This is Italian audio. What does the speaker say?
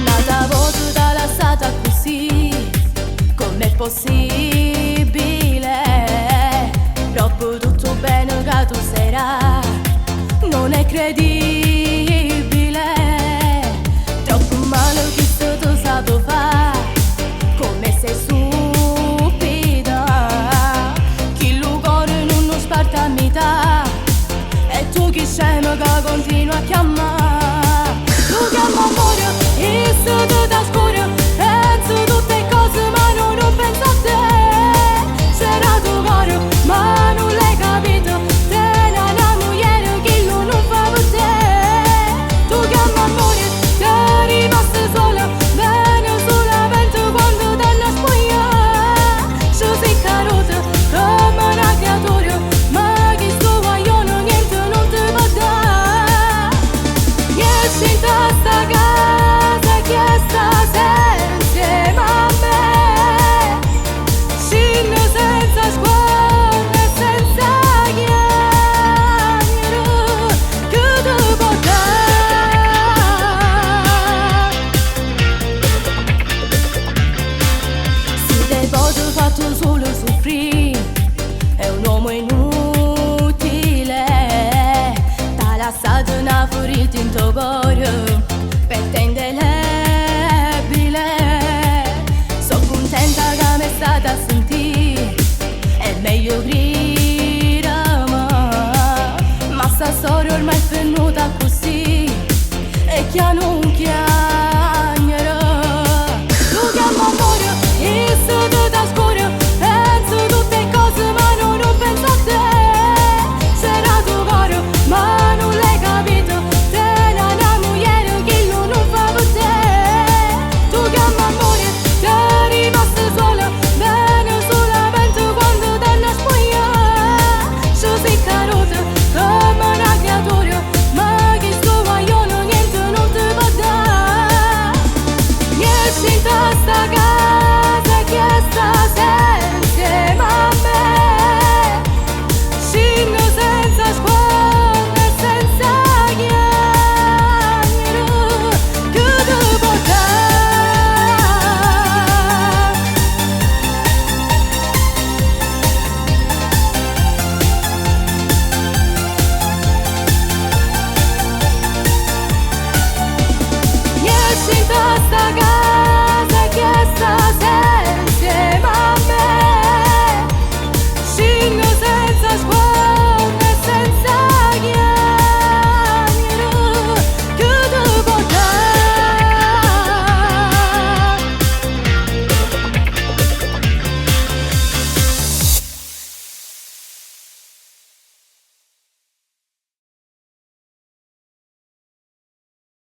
Nata voce dalla stata così, com'è possibile? Dopo tutto bene che tu sarai, non è credibile. Troppo male che tu sapevi fare, come sei stupida. Chi lo cuore non lo sparta a metà, e tu chi scema che continua a chiamare. Tu chiama amore, e se tu t'ascuri, penso tutte cose ma non penso a te. C'era tuo cuore ma non l'hai capito, te una moglie che lo non fa per te. Tu chiama amore, sei rimasta sola, bene solamente quando te ne spogliare. Ci sei caduta come una creatura, ma che sto guaglione niente non ti può dare. Riesci in testa casa che sta insieme a me, scende senza scuola e senza chiamare, che ti può dare. Se te posso fatto solo soffrire, è un uomo inutile, t'ha lasciato una ferita in tuo cuore, per te indelebile. Sono contenta che mi è stata a sentire, è meglio grida, ma sta storia ormai è venuta così, e chi non chiamerà. Tu chiama amore, e se tu t'ascuri, penso tutte cose ma non penso a te. C'era tuo cuore ma non l'hai capito, te una moglie che lo non fa per te. Tu chiama amore, sei rimasta sola, bene solamente quando te ne spogliare. Ci sei caduta come una creatura, ma che sto guaglione niente non ti può dare. Riesci in testa